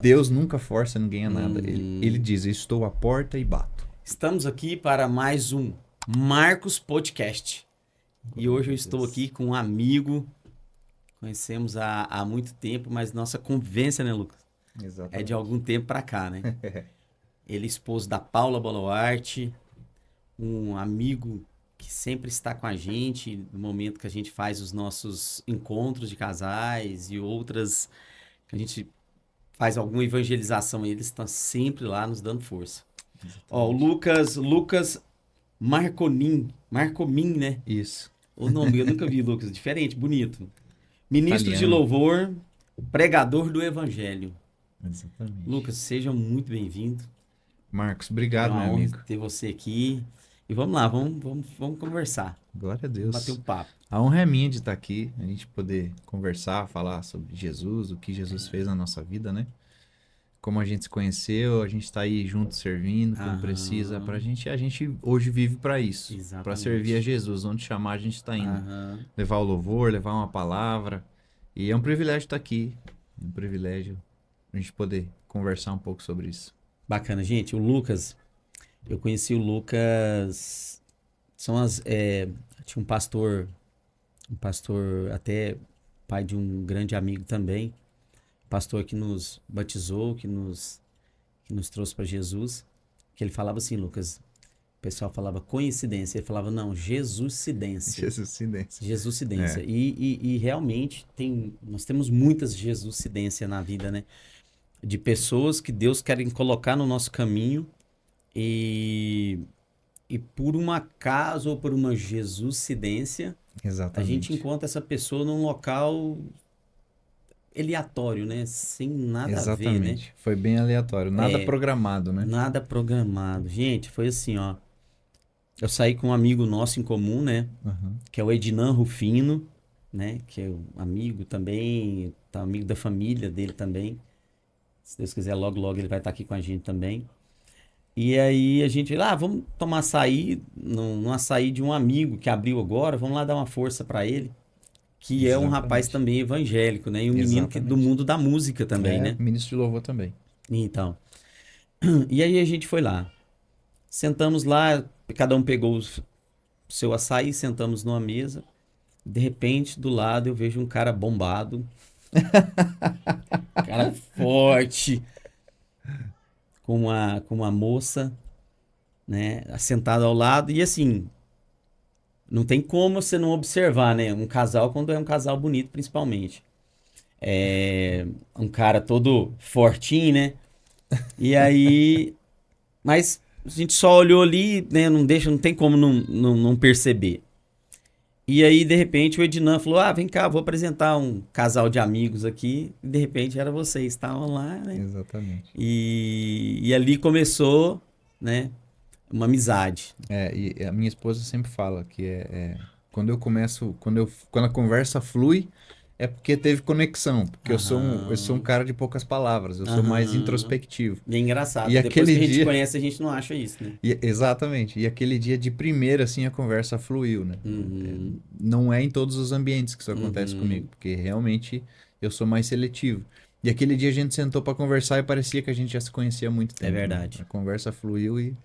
Deus nunca força ninguém a nada. Ele diz, eu estou à porta e bato. Estamos aqui para mais um Marcos Podcast. E hoje eu estou aqui com um amigo, conhecemos há muito tempo, mas nossa convivência, né, Lucas? Exatamente. É de algum tempo para cá, né? Ele é esposo da Paula Boloarte, um amigo que sempre está com a gente no momento que a gente faz os nossos encontros de casais e outras que a gente faz alguma evangelização, eles estão sempre lá nos dando força. Ó, o Lucas Marcomin, né? Isso. O nome, eu nunca vi, Lucas, diferente, bonito. Ministro de Italiano. louvor, pregador do evangelho. Exatamente. Lucas, seja muito bem-vindo. Marcos, É obrigado, uma meu honra amigo. ter você aqui. E vamos lá, vamos conversar. Glória a Vamos bater Deus. um papo. A honra é minha de estar aqui, a gente poder conversar, falar sobre Jesus, o que Jesus fez na nossa vida, né? Como a gente se conheceu, a gente está aí junto servindo, quando Aham. precisa. A gente hoje vive para isso, para Exatamente. servir a Jesus. Onde chamar, a gente está indo. Aham. Levar o louvor, levar uma palavra. E é um privilégio estar aqui. É um privilégio a gente poder conversar um pouco sobre isso. Bacana, gente. O Lucas, eu conheci o Lucas. Tinha um pastor até pai de um grande amigo também, pastor que nos batizou, que nos trouxe para Jesus, que ele falava assim, Lucas, o pessoal falava coincidência, ele falava não, Jesuscidência. Jesuscidência. Jesuscidência. E realmente nós temos muitas Jesuscidência na vida, né? De pessoas que Deus quer colocar no nosso caminho e por um acaso ou por uma Jesuscidência, a gente Exatamente. encontra essa pessoa num local aleatório, né? Sem nada a ver, né? Exatamente. Foi bem aleatório. Nada programado, né? Nada programado. Gente, foi assim, ó. Eu saí com um amigo nosso em comum, né? Uhum. Que é o Ednan Rufino, né? Que é um amigo também, tá amigo da família dele também. Se Deus quiser, logo, logo ele vai estar aqui com a gente também. E aí a gente, vamos tomar açaí, num açaí de um amigo que abriu agora, vamos lá dar uma força para ele. Que é um rapaz Exatamente. também evangélico, né? E um menino do Exatamente. mundo da música também, né? Ministro de louvor também. Então. E aí a gente foi lá. Sentamos lá, cada um pegou o seu açaí, sentamos numa mesa. De repente, do lado, eu vejo um cara bombado. Cara forte. Com uma moça, né? Sentada ao lado. E assim, não tem como você não observar, né? Um casal, quando é um casal bonito, principalmente. É um cara todo fortinho, né? E aí. Mas a gente só olhou ali, né? Não tem como não perceber. E aí, de repente, o Ednan falou: vem cá, vou apresentar um casal de amigos aqui. E de repente era vocês, estavam lá, né? Exatamente. E ali começou, né? Uma amizade. E a minha esposa sempre fala que quando a conversa flui, é porque teve conexão. Porque eu sou um cara de poucas palavras, eu sou mais introspectivo. E é engraçado, E depois aquele que a gente dia- conhece, a gente não acha isso, né? Exatamente. E aquele dia de primeira, assim, a conversa fluiu, né? Não é em todos os ambientes que isso acontece comigo, porque realmente eu sou mais seletivo. E aquele dia a gente sentou pra conversar e parecia que a gente já se conhecia há muito tempo. verdade. Né? A conversa fluiu e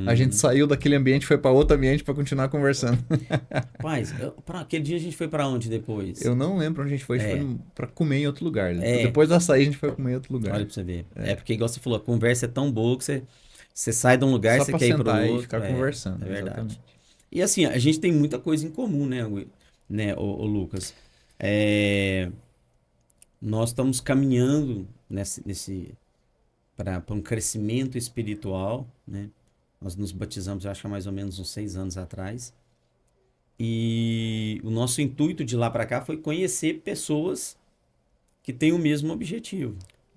a gente saiu daquele ambiente e foi pra outro ambiente pra continuar conversando. Rapaz, aquele dia a gente foi pra onde depois? Eu não lembro onde a gente foi, a gente foi pra comer em outro lugar. É. Depois do açaí a gente foi comer em outro lugar. Olha pra você ver. É porque, igual você falou, a conversa é tão boa que você sai de um lugar e Só você pra quer ir pro sentar outro. e ficar conversando. É verdade. Exatamente. E assim, a gente tem muita coisa em comum, né, o Lucas? Nós estamos caminhando para um crescimento espiritual, né? Nós nos batizamos, eu acho que há mais ou menos uns 6 anos atrás. E o nosso intuito de lá para cá foi conhecer pessoas que têm o mesmo objetivo,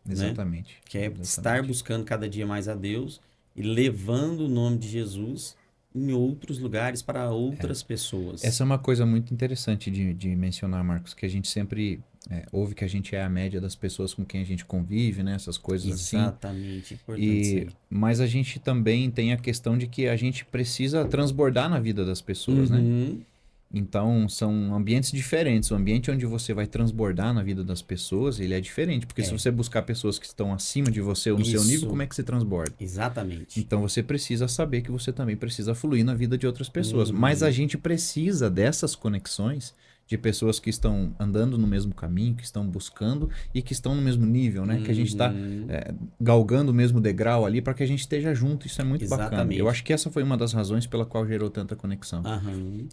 Exatamente. que é Exatamente. estar buscando cada dia mais a Deus e levando o nome de Jesus em outros lugares para outras pessoas. Essa é uma coisa muito interessante de mencionar, Marcos, que a gente sempre ouve que a gente é a média das pessoas com quem a gente convive, né? Essas coisas Exatamente, assim. importante. Mas a gente também tem a questão de que a gente precisa transbordar na vida das pessoas, né? Então, são ambientes diferentes. O ambiente onde você vai transbordar na vida das pessoas, ele é diferente. Porque se você buscar pessoas que estão acima de você ou no seu nível, como é que você transborda? Exatamente. Então, você precisa saber que você também precisa fluir na vida de outras pessoas. Mas a gente precisa dessas conexões de pessoas que estão andando no mesmo caminho, que estão buscando e que estão no mesmo nível, né? Que a gente está galgando o mesmo degrau ali para que a gente esteja junto. Isso é muito bacana. Eu acho que essa foi uma das razões pela qual gerou tanta conexão.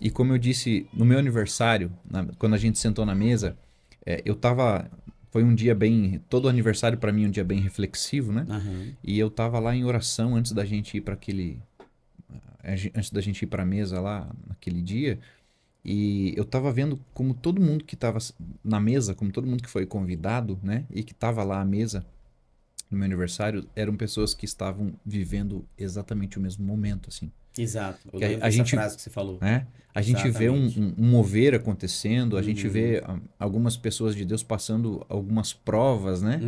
E como eu disse, no meu aniversário, quando a gente sentou na mesa, eu tava... Foi um dia bem... Todo aniversário para mim é um dia bem reflexivo, né? E eu tava lá em oração antes da gente ir para aquele... Antes da gente ir para a mesa lá naquele dia... E eu tava vendo como todo mundo que tava na mesa, como todo mundo que foi convidado, né? E que tava lá à mesa no meu aniversário, eram pessoas que estavam vivendo exatamente o mesmo momento, assim. Exato. Eu Que lembro dessa frase que você falou. A gente vê um mover acontecendo, a gente vê algumas pessoas de Deus passando algumas provas, né?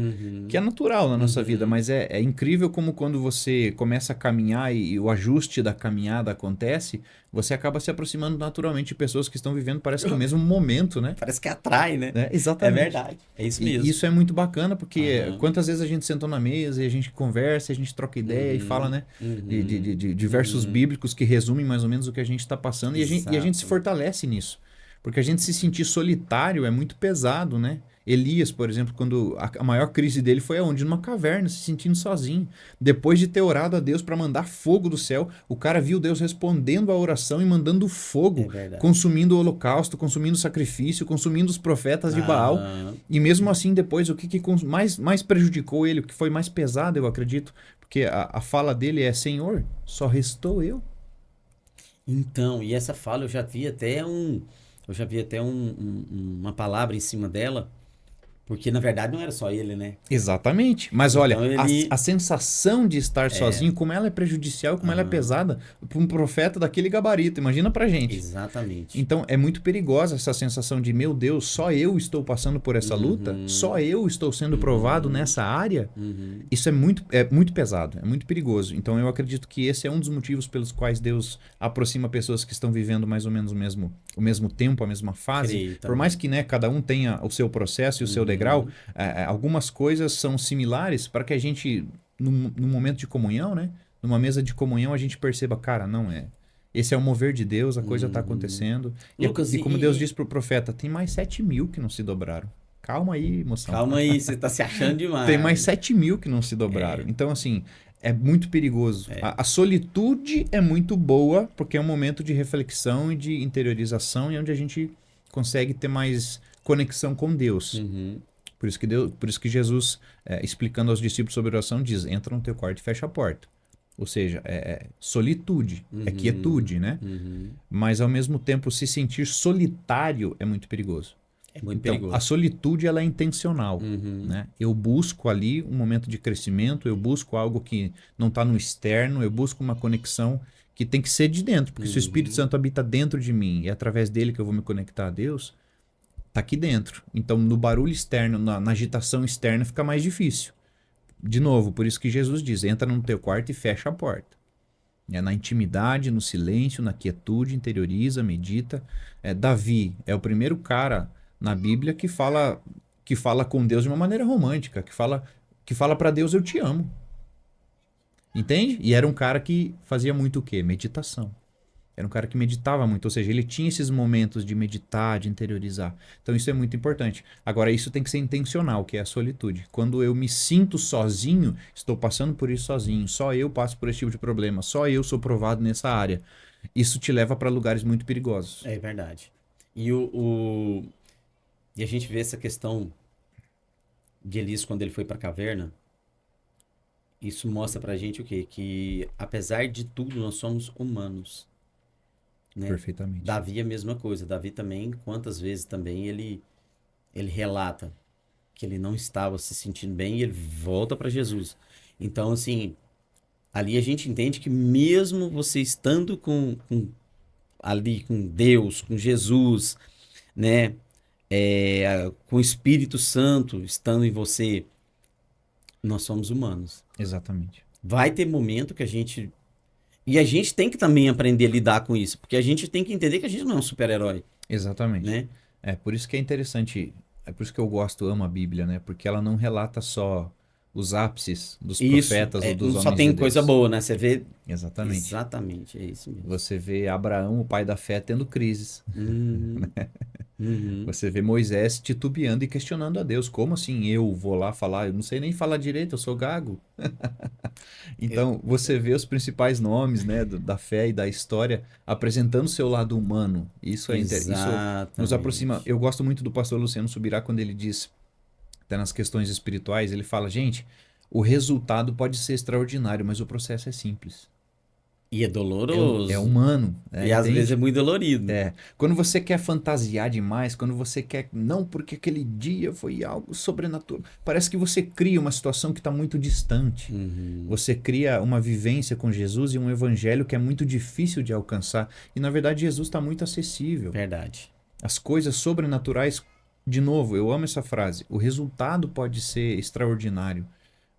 Que é natural na nossa vida, mas é incrível como quando você começa a caminhar e o ajuste da caminhada acontece, você acaba se aproximando naturalmente de pessoas que estão vivendo, parece que o mesmo momento, né? Parece que atrai, né? Exatamente. É verdade. É isso mesmo. E isso é muito bacana, porque quantas vezes a gente sentou na mesa e a gente conversa, a gente troca ideia e fala, né? De versos bíblicos que resumem mais ou menos o que a gente está passando e a gente se fortalece nisso. Porque a gente se sentir solitário é muito pesado, né? Elias, por exemplo, quando a maior crise dele foi aonde? Numa caverna, se sentindo sozinho. Depois de ter orado a Deus para mandar fogo do céu, o cara viu Deus respondendo a oração e mandando fogo, consumindo o holocausto, consumindo o sacrifício, consumindo os profetas de Baal. E mesmo assim, depois, o que mais prejudicou ele, o que foi mais pesado, eu acredito, porque a fala dele é: Senhor, só restou eu. Então, e essa fala eu já vi até uma palavra em cima dela, porque na verdade não era só ele, né? Exatamente. Mas olha, Então, a sensação de estar sozinho, como ela é prejudicial, como ela é pesada para um profeta daquele gabarito. Imagina pra gente. Exatamente. Então é muito perigosa essa sensação de, meu Deus, só eu estou passando por essa luta? Só eu estou sendo provado nessa área? Isso é muito pesado, é muito perigoso. Então eu acredito que esse é um dos motivos pelos quais Deus aproxima pessoas que estão vivendo mais ou menos o mesmo tempo, a mesma fase. Por mais que, né, cada um tenha o seu processo e o seu degrau, algumas coisas são similares para que a gente, num momento de comunhão, né, numa mesa de comunhão, a gente perceba, cara, não é. Esse é o mover de Deus, a coisa está acontecendo. Lucas, e como Deus disse para o profeta, tem mais 7.000 que não se dobraram. Calma aí, moção. Calma aí, você está se achando demais. Tem mais 7.000 que não se dobraram. Então, assim, é muito perigoso. A solitude é muito boa, porque é um momento de reflexão e de interiorização, e onde a gente consegue ter mais conexão com Deus. Por isso que Jesus, explicando aos discípulos sobre oração, diz: entra no teu quarto e fecha a porta. Ou seja, solitude, é quietude, né? Mas ao mesmo tempo, se sentir solitário é muito perigoso. É muito perigoso. A solitude, ela é intencional, né? Eu busco ali um momento de crescimento, eu busco algo que não está no externo, eu busco uma conexão que tem que ser de dentro, porque se o Espírito Santo habita dentro de mim e é através dele que eu vou me conectar a Deus, tá aqui dentro. Então, no barulho externo, na agitação externa, fica mais difícil. De novo, por isso que Jesus diz: entra no teu quarto e fecha a porta. Na intimidade, no silêncio, na quietude, interioriza, medita. Davi é o primeiro cara na Bíblia que fala com Deus de uma maneira romântica, que fala para Deus: eu te amo. Entende? E era um cara que fazia muito o quê? Meditação. Era um cara que meditava muito, ou seja, ele tinha esses momentos de meditar, de interiorizar. Então isso é muito importante. Agora, isso tem que ser intencional, que é a solitude. Quando eu me sinto sozinho, estou passando por isso sozinho, só eu passo por esse tipo de problema, só eu sou provado nessa área. Isso te leva para lugares muito perigosos. É verdade. E a gente vê essa questão de Elias quando ele foi para a caverna. Isso mostra pra gente o quê? Que apesar de tudo, nós somos humanos. Né? Perfeitamente. Davi é a mesma coisa. Davi também, quantas vezes também ele relata que ele não estava se sentindo bem e ele volta para Jesus. Então, assim, ali a gente entende que mesmo você estando ali com Deus, com Jesus, né, com o Espírito Santo estando em você, nós somos humanos. Exatamente. Vai ter momento que a gente... E a gente tem que também aprender a lidar com isso, porque a gente tem que entender que a gente não é um super-herói, Exatamente. né? É por isso que é interessante, é por isso que eu gosto, amo a Bíblia, né? Porque ela não relata só os ápices dos Isso, profetas ou dos não só homens de tem coisa Deus. boa, né? Você vê... Exatamente. Exatamente, é isso mesmo. Você vê Abraão, o pai da fé, tendo crises. Uhum, uhum. Você vê Moisés titubeando e questionando a Deus. Como assim eu vou lá falar? Eu não sei nem falar direito, eu sou gago. Então, você vê os principais nomes, né, da fé e da história apresentando seu lado humano. Isso nos aproxima. Exatamente. Eu gosto muito do pastor Luciano Subirá quando ele diz, até nas questões espirituais, ele fala, gente, o resultado pode ser extraordinário, mas o processo é simples. E é É doloroso. humano, E às vezes é entende? muito dolorido. Quando você quer fantasiar demais, quando você quer. Não, porque aquele dia foi algo sobrenatural. Parece que você cria uma situação que está muito distante. Uhum. Você cria uma vivência com Jesus e um evangelho que é muito difícil de alcançar. E na verdade, Jesus está muito acessível. Verdade. As coisas sobrenaturais, de novo, eu amo essa frase. O resultado pode ser extraordinário,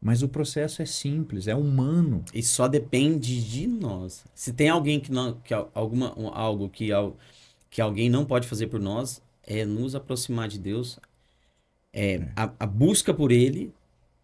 mas o processo é simples, é humano. E só depende de nós. Se tem alguém que não, algo que alguém não pode fazer por nós, é nos aproximar de Deus, a busca por Ele.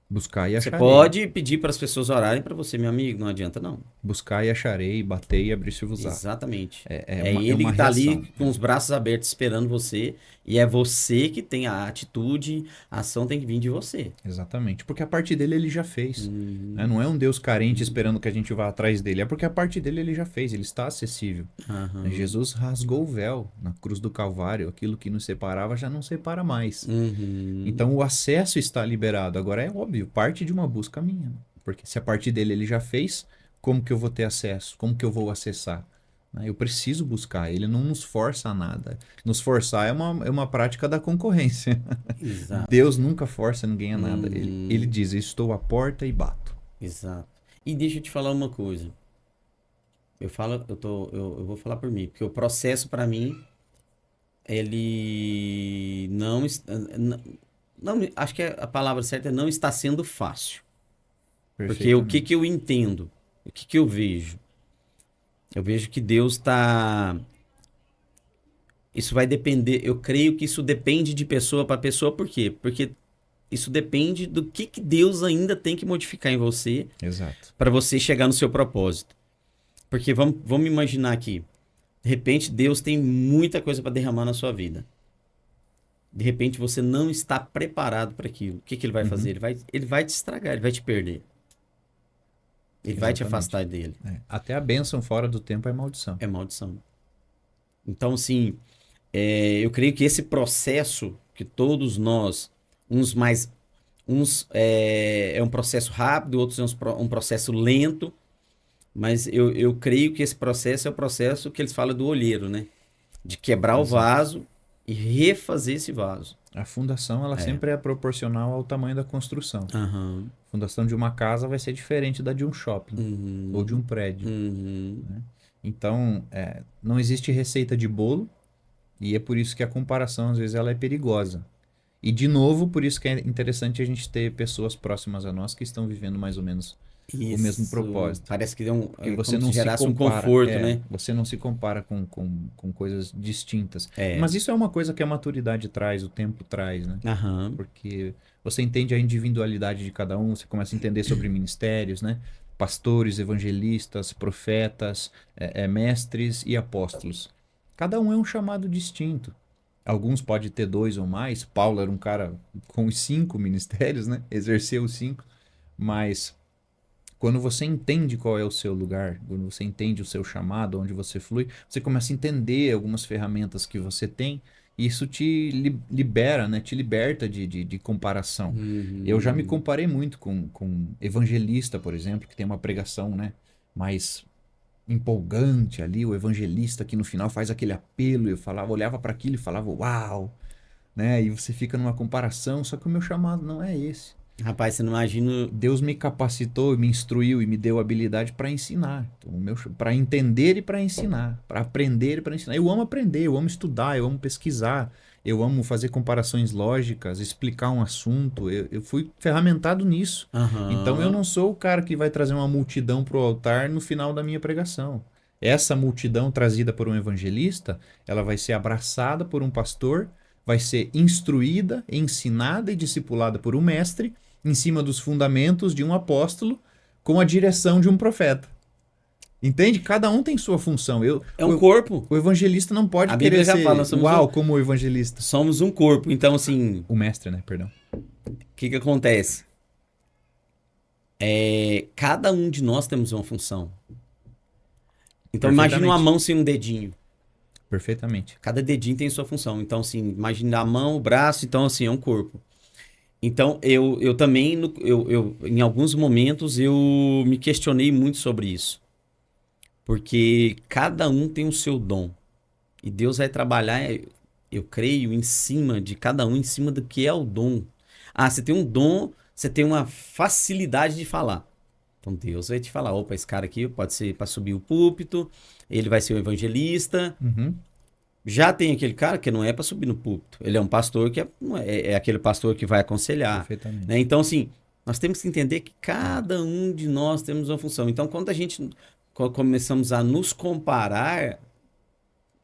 Buscar e Você acharei. pode pedir para as pessoas orarem para você, meu amigo, não adianta não. Buscar e acharei, bater e abrir-se-vos-á. Exatamente. É É ele uma que tá reação. ali com os braços abertos esperando você, e é você que tem a atitude, a ação tem que vir de você. Exatamente. Porque a parte dele ele já fez. Uhum. Né? Não é um Deus carente esperando que a gente vá atrás dele. É porque a parte dele ele já fez. Ele está acessível. Aham. Jesus rasgou o véu na cruz do Calvário. Aquilo que nos separava já não separa mais. Uhum. Então o acesso está liberado. Agora é óbvio, parte de uma busca minha. Porque se a parte dele ele já fez, como que eu vou ter acesso? Como que eu vou acessar? Né? Eu preciso buscar. Ele não nos força a nada. Nos forçar é uma prática da concorrência. Exato. Deus nunca força ninguém a nada. Ele diz: estou à porta e bato. Exato. E deixa eu te falar uma coisa. Eu vou falar por mim, porque o processo para mim, ele não, acho que a palavra certa é não está sendo fácil. Porque o que Perfeitamente. eu entendo? O que eu vejo? Eu vejo que Deus está. Isso vai depender. Eu creio que isso depende de pessoa para pessoa, por quê? Porque isso depende do que Deus ainda tem que modificar em você Exato. para você chegar no seu propósito. Porque vamos imaginar aqui. De repente, Deus tem muita coisa para derramar na sua vida. De repente, você não está preparado para aquilo. O que ele vai fazer? Ele vai te estragar, ele vai te perder. Ele vai te Exatamente. afastar dele. Até a bênção fora do tempo é maldição. É maldição. Então, assim, eu creio que esse processo que todos nós, é um processo rápido, outros é um processo lento, mas eu creio que esse processo é o processo que eles falam do olheiro, né? De quebrar o vaso e refazer esse vaso. A fundação, ela sempre é proporcional ao tamanho da construção. Aham. A fundação de uma casa vai ser diferente da de um shopping ou de um prédio. Né? Então, não existe receita de bolo e é por isso que a comparação, às vezes, ela é perigosa. E, de novo, por isso que é interessante a gente ter pessoas próximas a nós que estão vivendo mais ou menos o mesmo propósito. Parece que Porque você como não se gerasse se compara, um conforto, né? Você não se compara com coisas distintas. É. Mas isso é uma coisa que a maturidade traz, o tempo traz, né? Aham. Porque você entende a individualidade de cada um, você começa a entender sobre ministérios, né? Pastores, evangelistas, profetas, mestres e apóstolos. Cada um é um chamado distinto. Alguns podem ter 2 ou mais. Paulo era um cara com 5 ministérios, né? Exerceu os 5. Mas quando você entende qual é o seu lugar, quando você entende o seu chamado, onde você flui, você começa a entender algumas ferramentas que você tem e isso te libera, né? Te liberta de comparação. Eu já me comparei muito com evangelista, por exemplo, que tem uma pregação, né? Mais empolgante ali, o evangelista que no final faz aquele apelo. Eu olhava para aquilo e falava, uau! Né? E você fica numa comparação, só que o meu chamado não é esse. Rapaz, você não imagina. Deus me capacitou, me instruiu e me deu habilidade para ensinar. Então, para entender e para ensinar. Para aprender e para ensinar. Eu amo aprender, eu amo estudar, eu amo pesquisar. eu amo fazer comparações lógicas, explicar um assunto. Eu fui ferramentado nisso. Então eu não sou o cara que vai trazer uma multidão para o altar no final da minha pregação. Essa multidão trazida por um evangelista, ela vai ser abraçada por um pastor, vai ser instruída, ensinada e discipulada por um mestre, em cima dos fundamentos de um apóstolo, com a direção de um profeta. Entende? Cada um tem sua função. É um corpo. O evangelista não pode querer ser como o evangelista. Somos um corpo. Então, assim... O mestre, né? Perdão. O que acontece? Cada um de nós temos uma função. Então, imagina uma mão sem um dedinho. Perfeitamente. Cada dedinho tem sua função. Então, assim, imagina a mão, o braço. Então, assim, é um corpo. Então, eu também, em alguns momentos, eu me questionei muito sobre isso. Porque cada um tem o seu dom. E Deus vai trabalhar, eu creio, em cima de cada um, em cima do que é o dom. Ah, você tem um dom, você tem uma facilidade de falar. Então Deus vai te falar, opa, esse cara aqui pode ser para subir o púlpito, ele vai ser um evangelista. Já tem aquele cara que não é para subir no púlpito. Ele é um pastor que é aquele pastor que vai aconselhar. Né? Então, assim, nós temos que entender que cada um de nós temos uma função. Então, quando começamos a nos comparar,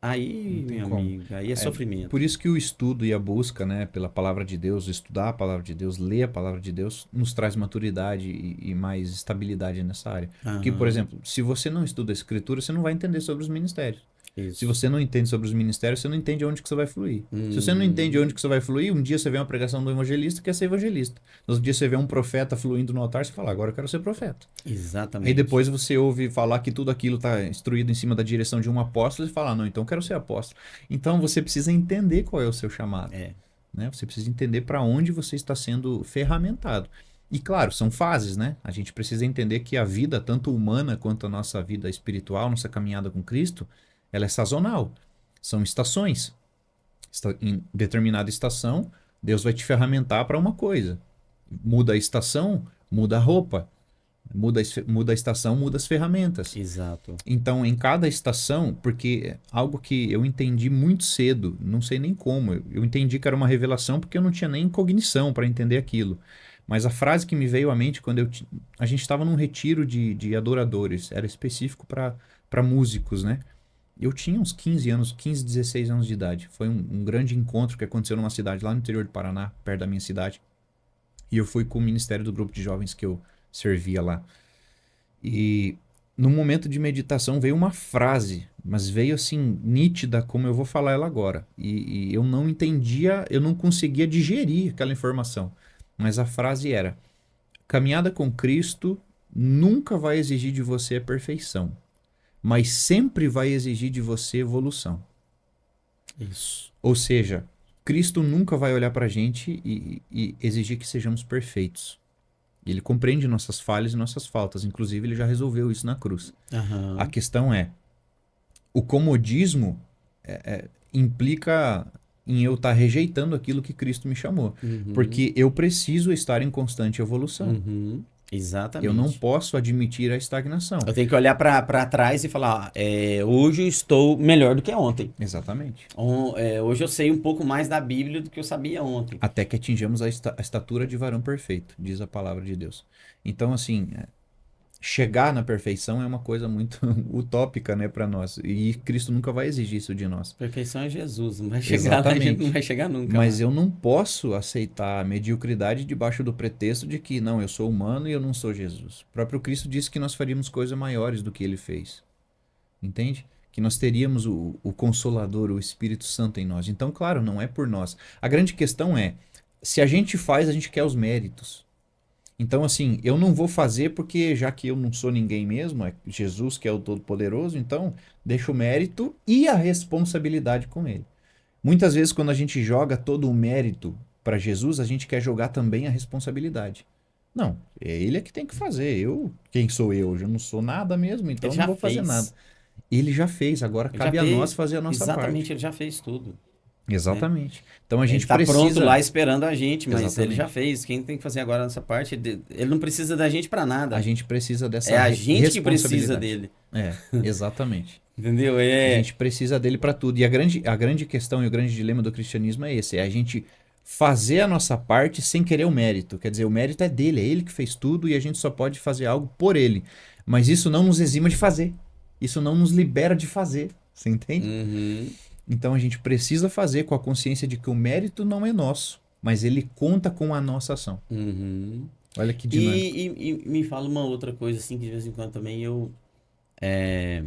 aí, meu amigo, aí é sofrimento. Por isso que o estudo e a busca, né, pela palavra de Deus, estudar a palavra de Deus, ler a palavra de Deus, nos traz maturidade e mais estabilidade nessa área. Porque, por exemplo, se você não estuda a escritura, você não vai entender sobre os ministérios. Isso. Se você não entende sobre os ministérios, você não entende onde que você vai fluir. Se você não entende onde que você vai fluir, um dia você vê uma pregação do evangelista, quer ser evangelista. No outro dia você vê um profeta fluindo no altar, você fala, agora eu quero ser profeta. Exatamente. Aí depois você ouve falar que tudo aquilo está instruído em cima da direção de um apóstolo e fala, não, então eu quero ser apóstolo. Então você precisa entender qual é o seu chamado. Né? Você precisa entender para onde você está sendo ferramentado. E claro, são fases, né? A gente precisa entender que a vida, tanto humana quanto a nossa vida espiritual, nossa caminhada com Cristo, ela é sazonal. São estações. Em determinada estação, Deus vai te ferramentar para uma coisa. Muda a estação, muda a roupa. Muda a estação, muda as ferramentas. Exato. Então, em cada estação, porque algo que eu entendi muito cedo, não sei nem como, eu entendi que era uma revelação porque eu não tinha nem cognição para entender aquilo. Mas a frase que me veio à mente quando a gente estava num retiro de adoradores, era específico para músicos, né? Eu tinha uns 15 anos, 15, 16 anos de idade. Foi um grande encontro que aconteceu numa cidade lá no interior do Paraná, perto da minha cidade. E eu fui com o ministério do grupo de jovens que eu servia lá. E no momento de meditação veio uma frase, mas veio assim, nítida, como eu vou falar ela agora. E eu não entendia, eu não conseguia digerir aquela informação. Mas a frase era: caminhada com Cristo nunca vai exigir de você a perfeição, mas sempre vai exigir de você evolução. Isso. Ou seja, Cristo nunca vai olhar para a gente e exigir que sejamos perfeitos. Ele compreende nossas falhas e nossas faltas. Inclusive, ele já resolveu isso na cruz. A questão é, o comodismo implica em eu estar rejeitando aquilo que Cristo me chamou. Porque eu preciso estar em constante evolução. Exatamente. Eu não posso admitir a estagnação. Eu tenho que olhar para trás e falar, hoje eu estou melhor do que ontem. Exatamente. Hoje eu sei um pouco mais da Bíblia do que eu sabia ontem. Até que atinjamos a estatura de varão perfeito, diz a palavra de Deus. Então, assim, chegar na perfeição é uma coisa muito utópica, né, para nós. E Cristo nunca vai exigir isso de nós. Perfeição é Jesus, não vai chegar lá, a gente não vai chegar nunca. Mas eu não posso aceitar a mediocridade debaixo do pretexto de que, não, eu sou humano e eu não sou Jesus. O próprio Cristo disse que nós faríamos coisas maiores do que ele fez. Entende? Que nós teríamos o Consolador, o Espírito Santo em nós. Então, claro, não é por nós. A grande questão é, se a gente faz, a gente quer os méritos. Então, assim, eu não vou fazer porque, já que eu não sou ninguém mesmo, é Jesus que é o Todo-Poderoso, então deixa o mérito e a responsabilidade com ele. Muitas vezes, quando a gente joga todo o mérito para Jesus, a gente quer jogar também a responsabilidade. Não, é ele que tem que fazer. Quem sou eu? Eu não sou nada mesmo, então não vou fazer nada. Ele já fez, agora cabe a nós fazer a nossa parte. Exatamente, ele já fez tudo. Exatamente. Né? Então a gente tá precisa... pronto lá esperando a gente, mas Exatamente. ele já fez. Quem tem que fazer agora nessa parte, ele não precisa da gente para nada. A gente precisa dessa a gente que precisa dele. Exatamente. Entendeu? A gente precisa dele para tudo. E a grande questão e o grande dilema do cristianismo é esse: é a gente fazer a nossa parte sem querer o mérito. Quer dizer, o mérito é dele, é ele que fez tudo e a gente só pode fazer algo por ele. Mas isso não nos exima de fazer. Isso não nos libera de fazer. Você entende? Uhum, Então a gente precisa fazer com a consciência de que o mérito não é nosso, mas ele conta com a nossa ação. uhum. Olha que E, dinâmico. e me fala uma outra coisa, assim, que de vez em quando também é,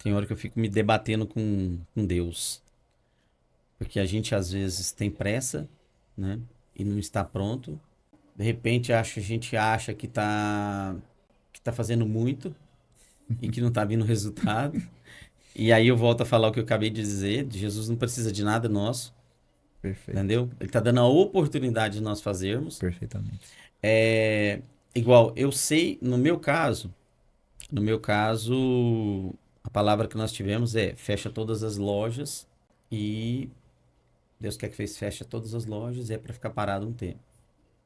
tem hora que eu fico me debatendo com Deus. Porque a gente às vezes tem pressa, né? E não está pronto. De repente a gente acha que tá fazendo muito e que não tá vindo resultado. E aí eu volto a falar o que eu acabei de dizer, Jesus não precisa de nada nosso, Perfeito. entendeu? Ele tá dando a oportunidade de nós fazermos. Perfeitamente. É igual, eu sei, no meu caso, a palavra que nós tivemos é fecha todas as lojas e Deus quer que fez fecha todas as lojas e é para ficar parado um tempo.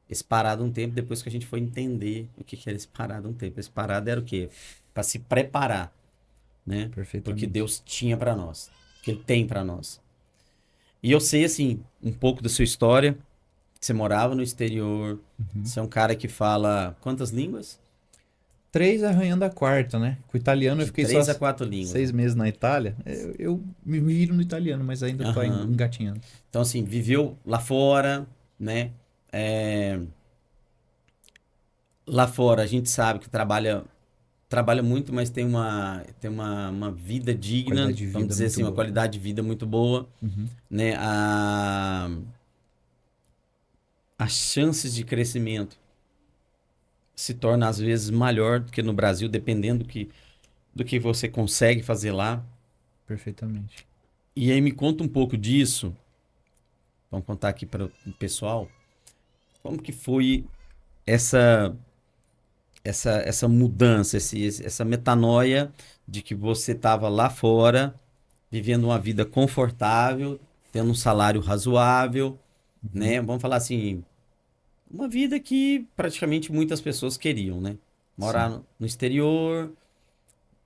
Esse parado um tempo depois que a gente foi entender o que que era esse parado um tempo. Esse parado era o quê? Para se preparar, né? Porque Perfeitamente. Deus tinha para nós, que ele tem para nós. E eu sei assim um pouco da sua história, que você morava no exterior, Uhum. você é um cara que fala quantas línguas? 3 arranhando a quarta, né? Com o italiano eu De fiquei só 3 a 4 línguas, né? 6 meses na Itália. Eu me viro no italiano, mas ainda tô Aham. engatinhando. Então, assim, viveu lá fora, né? É, lá fora a gente sabe que trabalha muito, mas tem uma vida digna, Qualidade de vamos vida dizer muito assim, uma boa, né? qualidade de vida muito boa, Uhum. né? As chances de crescimento se tornam às vezes maior do que no Brasil, dependendo do que você consegue fazer lá. Perfeitamente. E aí me conta um pouco disso, vamos contar aqui para o pessoal, como que foi essa essa mudança, essa metanoia de que você estava lá fora, vivendo uma vida confortável, tendo um salário razoável, Uhum. né? Vamos falar assim, uma vida que praticamente muitas pessoas queriam, né? Morar Sim. no exterior.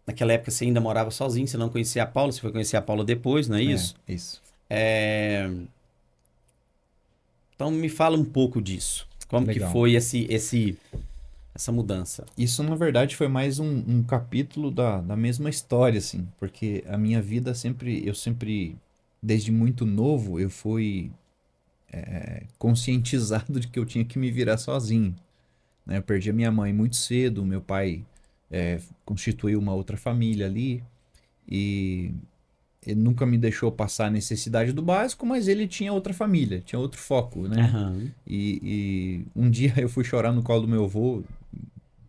Naquela época você ainda morava sozinho, você não conhecia a Paula, você foi conhecer a Paula depois, não é É, isso? isso. É, então me fala um pouco disso. Como que Legal. foi essa mudança? Isso, na verdade, foi mais um capítulo da mesma história, assim, porque a minha vida sempre, desde muito novo, eu fui conscientizado de que eu tinha que me virar sozinho, né? Eu perdi a minha mãe muito cedo, meu pai constituiu uma outra família ali, e ele nunca me deixou passar a necessidade do básico, mas ele tinha outra família, tinha outro foco, né? Aham. E um dia eu fui chorar no colo do meu avô,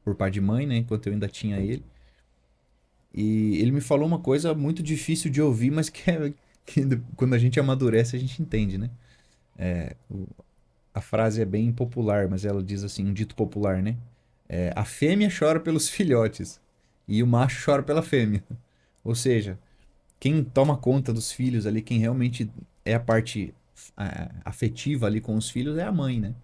por pai de mãe, né? Enquanto eu ainda tinha ele. E ele me falou uma coisa muito difícil de ouvir, mas que quando a gente amadurece a gente entende, né? A frase é bem popular, mas ela diz assim, um dito popular, né? A fêmea chora pelos filhotes e o macho chora pela fêmea. Ou seja, quem toma conta dos filhos ali, quem realmente é a parte afetiva ali com os filhos é a mãe, né?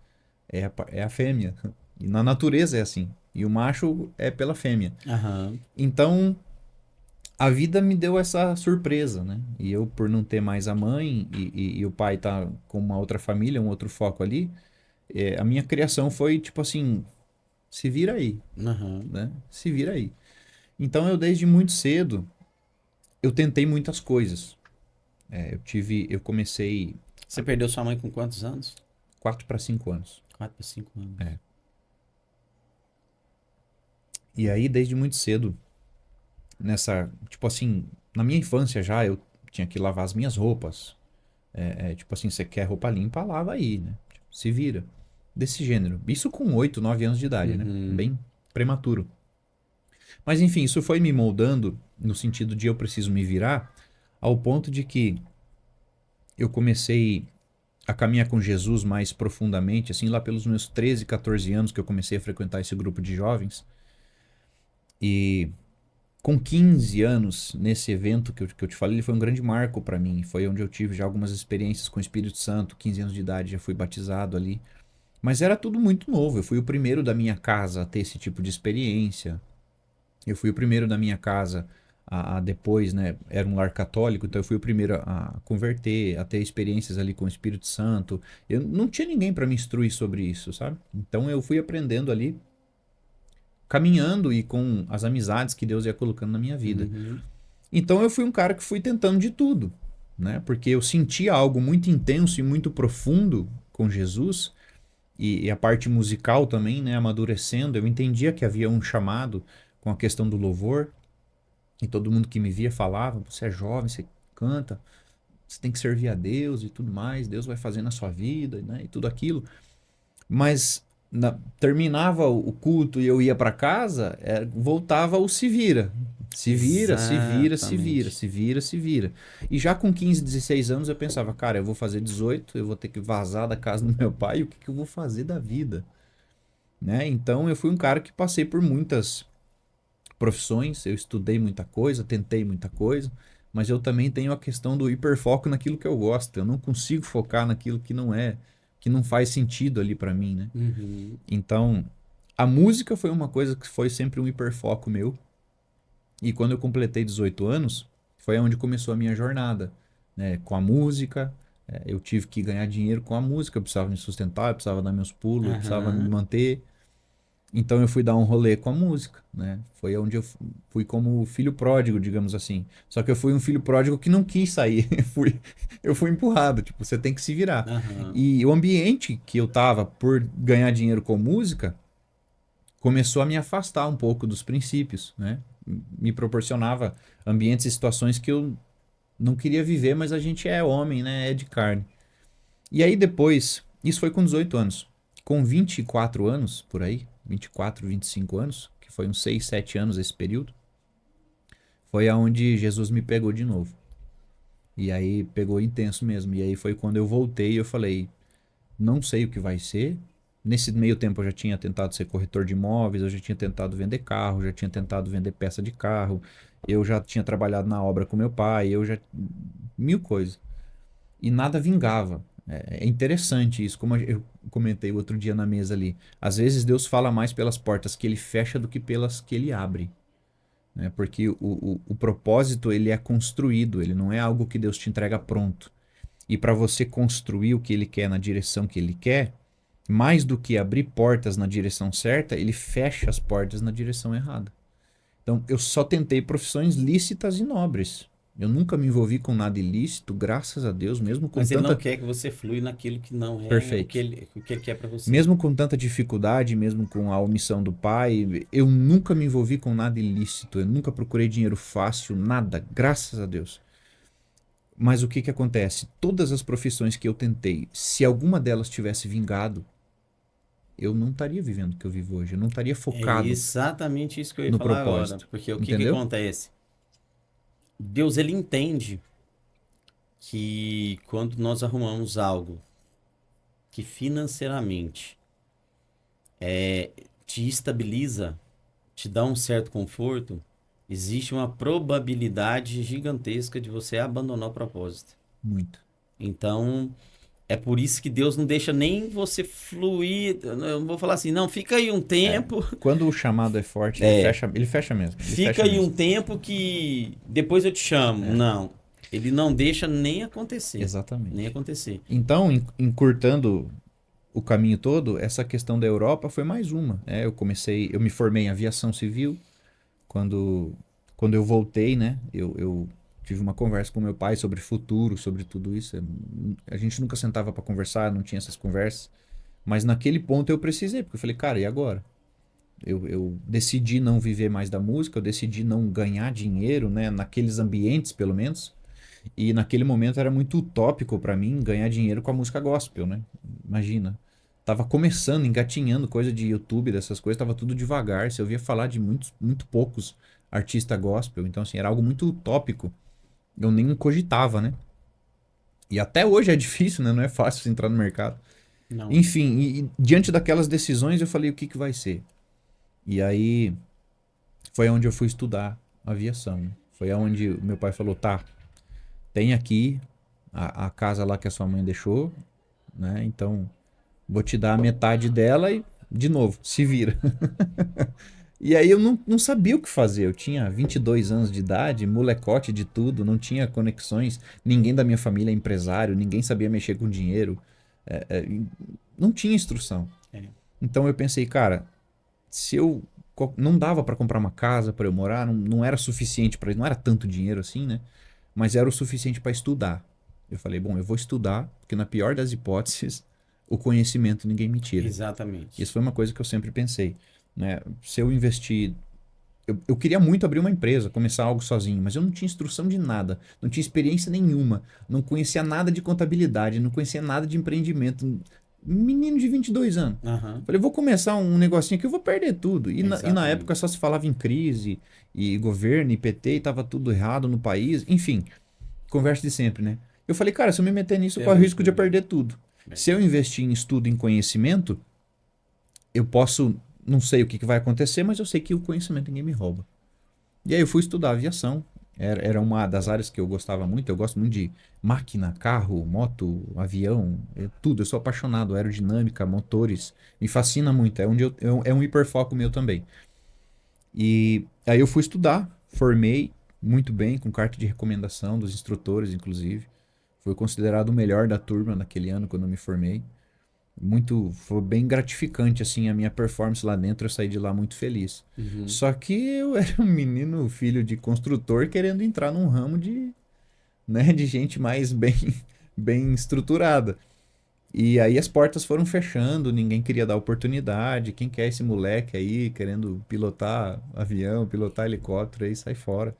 É a fêmea. E na natureza é assim. E o macho é pela fêmea. Aham. Então, a vida me deu essa surpresa, né? E eu, por não ter mais a mãe e o pai tá com uma outra família, um outro foco ali, a minha criação foi tipo assim, se vira aí, Aham. né? Se vira aí. Então eu desde muito cedo, eu tentei muitas coisas. Eu comecei Você perdeu sua mãe com quantos anos? 4 para 5 anos. 4 a 5 anos. É. E aí desde muito cedo, tipo assim, na minha infância já, eu tinha que lavar as minhas roupas. Tipo assim, você quer roupa limpa, lava aí, né? Tipo, se vira. Desse gênero. Isso com 8 9 anos de idade, né? Uhum. Bem prematuro. Mas enfim, isso foi me moldando no sentido de eu preciso me virar, ao ponto de que eu comecei a caminhar com Jesus mais profundamente, assim, lá pelos meus 13 14 anos que eu comecei a frequentar esse grupo de jovens. E com 15 anos, nesse evento que eu te falei, ele foi um grande marco para mim. Foi onde eu tive já algumas experiências com o Espírito Santo. 15 anos de idade, já fui batizado ali. Mas era tudo muito novo. Eu fui o primeiro da minha casa a ter esse tipo de experiência. Eu fui o primeiro da minha casa a depois, né? Era um lar católico, então eu fui o primeiro a converter, a ter experiências ali com o Espírito Santo. Eu não tinha ninguém para me instruir sobre isso, sabe? Então eu fui aprendendo ali, caminhando e com as amizades que Deus ia colocando na minha vida. Uhum. Então eu fui um cara que fui tentando de tudo, né? Porque eu sentia algo muito intenso e muito profundo com Jesus e a parte musical também, né? Amadurecendo, eu entendia que havia um chamado com a questão do louvor e todo mundo que me via falava: você é jovem, você canta, você tem que servir a Deus e tudo mais, Deus vai fazer na sua vida, né? E tudo aquilo. Mas terminava o culto e eu ia para casa, voltava o se vira. Se vira, se vira, se vira, Exatamente. se vira, se vira. E já com 15, 16 anos eu pensava, cara, eu vou fazer 18, eu vou ter que vazar da casa do meu pai, o que, que eu vou fazer da vida? Né? Então eu fui um cara que passei por muitas profissões, eu estudei muita coisa, tentei muita coisa, mas eu também tenho a questão do hiperfoco naquilo que eu gosto. Eu não consigo focar naquilo que não é, que não faz sentido ali para mim, né? Uhum. Então, a música foi uma coisa que foi sempre um hiperfoco meu. E quando eu completei 18 anos, foi onde começou a minha jornada, né? Com a música. Eu tive que ganhar dinheiro com a música, eu precisava me sustentar, eu precisava dar meus pulos, eu precisava me Aham. manter. Então eu fui dar um rolê com a música, né? Foi onde eu fui como filho pródigo, digamos assim. Só que eu fui um filho pródigo que não quis sair. Eu fui empurrado, tipo, você tem que se virar. Aham. E o ambiente que eu tava por ganhar dinheiro com música começou a me afastar um pouco dos princípios, né? Me proporcionava ambientes e situações que eu não queria viver, mas a gente é homem, né? É de carne. E aí depois, isso foi com 18 anos. Com 24 anos, por aí, 24, 25 anos, que foi uns 6, 7 anos esse período, foi aonde Jesus me pegou de novo. E aí pegou intenso mesmo. E aí foi quando eu voltei e eu falei, não sei o que vai ser. Nesse meio tempo eu já tinha tentado ser corretor de imóveis, eu já tinha tentado vender carro, já tinha tentado vender peça de carro, eu já tinha trabalhado na obra com meu pai, eu já... mil coisas. E nada vingava. É interessante isso, como eu comentei outro dia na mesa ali. Às vezes Deus fala mais pelas portas que ele fecha do que pelas que ele abre. Né? Porque o propósito ele é construído, ele não é algo que Deus te entrega pronto. E para você construir o que ele quer na direção que ele quer, mais do que abrir portas na direção certa, ele fecha as portas na direção errada. Então, eu só tentei profissões lícitas e nobres. Eu nunca me envolvi com nada ilícito, graças a Deus, mesmo com Mas ele não tanta... quer que você flui naquilo que não é Perfeito. o que ele quer pra você. Mesmo com tanta dificuldade, mesmo com a omissão do pai, eu nunca me envolvi com nada ilícito. Eu nunca procurei dinheiro fácil, nada, graças a Deus. Mas o que que acontece? Todas as profissões que eu tentei, se alguma delas tivesse vingado, eu não estaria vivendo o que eu vivo hoje. Eu não estaria É focado exatamente isso que eu ia no falar agora. propósito. Porque o que que Entendeu? acontece? Deus, ele entende que quando nós arrumamos algo que financeiramente te estabiliza, te dá um certo conforto, existe uma probabilidade gigantesca de você abandonar o propósito. Muito. Então, é por isso que Deus não deixa nem você fluir. Eu não vou falar assim, não, fica aí um tempo. Quando o chamado é forte, É, ele fecha mesmo. Ele fica fecha aí um mesmo. tempo que depois eu te chamo. É, Não, ele não deixa nem acontecer. Nem exatamente. acontecer. Então, encurtando o caminho todo, essa questão da Europa foi mais uma. Eu me formei em aviação civil. Quando, quando eu voltei, né, eu tive uma conversa com meu pai sobre futuro, sobre tudo isso. A gente nunca sentava para conversar, não tinha essas conversas. Mas naquele ponto eu precisei, porque eu falei, cara, e agora? Eu decidi não viver mais da música, eu decidi não ganhar dinheiro, né, naqueles ambientes, pelo menos. E naquele momento era muito utópico para mim ganhar dinheiro com a música gospel, né? Imagina. Tava começando, engatinhando coisa de YouTube, dessas coisas, tava tudo devagar. Você ouvia falar de muito poucos artistas gospel. Então, assim, era algo muito utópico. Eu nem cogitava, né? E até hoje é difícil, né? Não é fácil entrar no mercado. Não. Enfim, e diante daquelas decisões eu falei, o que que vai ser? E aí foi onde eu fui estudar aviação, né? Foi onde o meu pai falou, tá, tem aqui a casa lá que a sua mãe deixou, né? Então, vou te dar a metade dela e, de novo, se vira. E aí eu não sabia o que fazer. Eu tinha 22 anos de idade, molecote de tudo, não tinha conexões. Ninguém da minha família é empresário, ninguém sabia mexer com dinheiro. Não tinha instrução. É. Então eu pensei, cara, se eu não dava para comprar uma casa para eu morar, não era suficiente para, não era tanto dinheiro assim, né? Mas era o suficiente para estudar. Eu falei, bom, eu vou estudar, porque na pior das hipóteses, o conhecimento ninguém me tira. Exatamente. Isso foi uma coisa que eu sempre pensei, né? Se eu investir, eu queria muito abrir uma empresa, começar algo sozinho, mas eu não tinha instrução de nada, não tinha experiência nenhuma, não conhecia nada de contabilidade, não conhecia nada de empreendimento. Menino de 22 anos. Aham. Falei, vou começar um negocinho aqui, eu vou perder tudo. E na Exatamente. época só se falava em crise, e governo, e PT, e tava tudo errado no país. Enfim, conversa de sempre, né? Eu falei, cara, se eu me meter nisso, eu corro o risco de eu perder tudo. Se eu investir em estudo, em conhecimento, eu posso, não sei o que vai acontecer, mas eu sei que o conhecimento ninguém me rouba. E aí eu fui estudar aviação. Era uma das áreas que eu gostava muito. Eu gosto muito de máquina, carro, moto, avião, tudo. Eu sou apaixonado, aerodinâmica, motores. Me fascina muito. É um hiperfoco meu também. E aí eu fui estudar, formei muito bem, com carta de recomendação dos instrutores, inclusive. Fui considerado o melhor da turma naquele ano quando eu me formei. Foi bem gratificante assim a minha performance lá dentro, eu saí de lá muito feliz. Só que eu era um menino filho de construtor querendo entrar num ramo de gente mais bem estruturada. E aí as portas foram fechando, ninguém queria dar oportunidade. Quem quer esse moleque aí querendo pilotar avião, pilotar helicóptero, aí sai fora.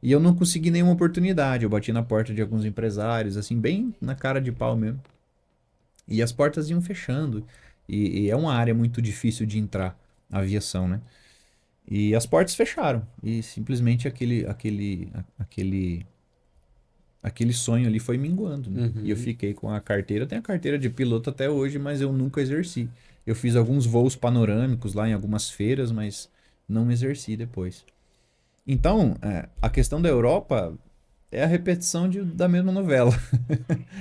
E eu não consegui nenhuma oportunidade. Eu bati na porta de alguns empresários, assim, bem na cara de pau mesmo. E as portas iam fechando. E é uma área muito difícil de entrar, a aviação, né? E as portas fecharam. E simplesmente aquele sonho ali foi minguando, né? E eu fiquei com a carteira. Eu tenho a carteira de piloto até hoje, mas eu nunca exerci. Eu fiz alguns voos panorâmicos lá em algumas feiras, mas não exerci depois. Então, a questão da Europa é a repetição da mesma novela.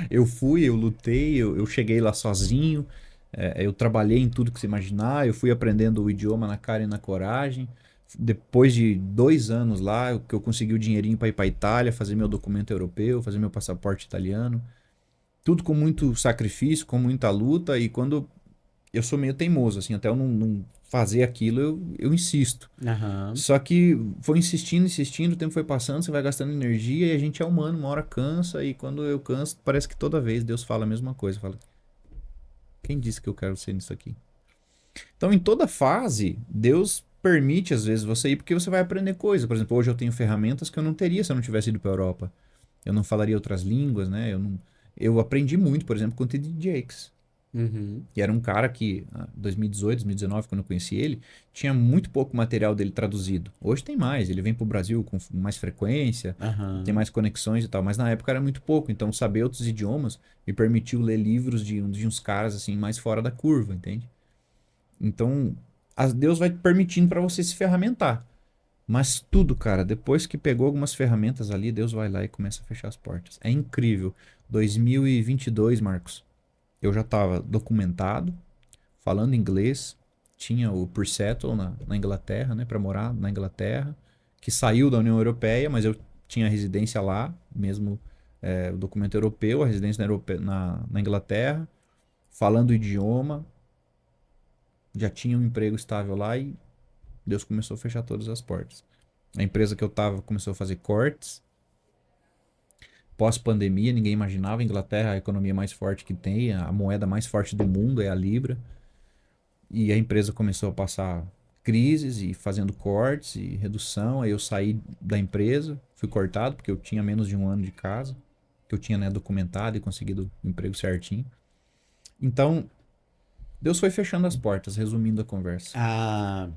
Eu fui, eu lutei, eu cheguei lá sozinho, eu trabalhei em tudo que você imaginar, eu fui aprendendo o idioma na cara e na coragem. Depois de 2 anos lá, que eu consegui o dinheirinho para ir para Itália, fazer meu documento europeu, fazer meu passaporte italiano. Tudo com muito sacrifício, com muita luta, e quando eu sou meio teimoso, assim, até eu não fazer aquilo, eu insisto. Aham. Só que foi insistindo, insistindo, o tempo foi passando, você vai gastando energia e a gente é humano, uma hora cansa, e quando eu canso, parece que toda vez Deus fala a mesma coisa. Fala, quem disse que eu quero ser nisso aqui? Então, em toda fase, Deus permite, às vezes, você ir porque você vai aprender coisas. Por exemplo, hoje eu tenho ferramentas que eu não teria se eu não tivesse ido para a Europa. Eu não falaria outras línguas, né? Eu aprendi muito, por exemplo, com o T.D. Jakes. E era um cara que, em 2018, 2019, quando eu conheci ele, tinha muito pouco material dele traduzido. Hoje tem mais, ele vem para o Brasil com mais frequência, Aham. tem mais conexões e tal, mas na época era muito pouco. Então, saber outros idiomas me permitiu ler livros de uns caras assim mais fora da curva, entende? Então, Deus vai permitindo para você se ferramentar. Mas tudo, cara, depois que pegou algumas ferramentas ali, Deus vai lá e começa a fechar as portas. É incrível. 2022, Marcos, eu já estava documentado, falando inglês, tinha o Pre-Settle na Inglaterra, né, para morar na Inglaterra, que saiu da União Europeia, mas eu tinha residência lá, mesmo o documento europeu, a residência na Inglaterra, falando o idioma, já tinha um emprego estável lá e Deus começou a fechar todas as portas. A empresa que eu estava começou a fazer cortes. Pós-pandemia, ninguém imaginava. A Inglaterra é a economia mais forte que tem, a moeda mais forte do mundo é a Libra. E a empresa começou a passar crises e fazendo cortes e redução. Aí eu saí da empresa, fui cortado porque eu tinha menos de 1 ano de casa, que eu tinha, né, documentado e conseguido o emprego certinho. Então, Deus foi fechando as portas, resumindo a conversa. Ah,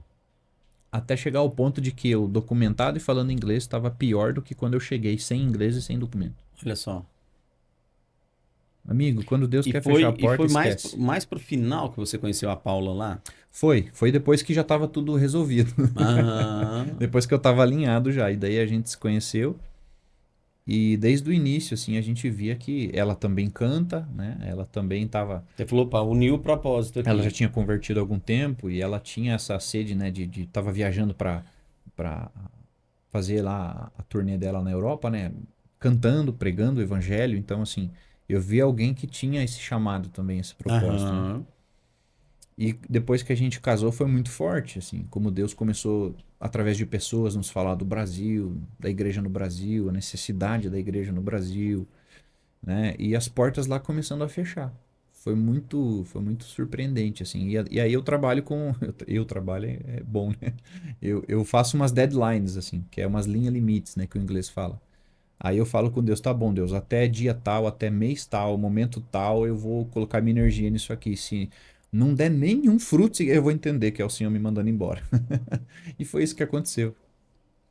Até chegar ao ponto de que eu, documentado e falando inglês, estava pior do que quando eu cheguei sem inglês e sem documento. olha só. Amigo, quando Deus E quer fechar a foi, e porta, foi esquece. mais pro final que você conheceu a Paula lá? Foi depois que já estava tudo resolvido. Aham. Depois que eu estava alinhado já. E daí a gente se conheceu. E desde o início, assim, a gente via que ela também canta, né? Ela também estava... Você falou, pá, uniu o propósito aqui. Ela já tinha convertido há algum tempo e ela tinha essa sede, né? Tava viajando para fazer lá a turnê dela na Europa, né? Cantando, pregando o evangelho. Então, assim, eu vi alguém que tinha esse chamado também, esse propósito, né? Aham. E depois que a gente casou foi muito forte, assim, como Deus começou através de pessoas nos falar do Brasil, da igreja no Brasil, a necessidade da igreja no Brasil, né? E as portas lá começando a fechar. Foi muito surpreendente, assim. E aí eu trabalho com, eu trabalho é bom, né? Eu faço umas deadlines, assim, que é umas linhas limites, né, que o inglês fala. Aí eu falo com Deus, tá bom, Deus, até dia tal, até mês tal, momento tal, eu vou colocar minha energia nisso aqui. Se não der nenhum fruto, eu vou entender que é o Senhor me mandando embora. E foi isso que aconteceu.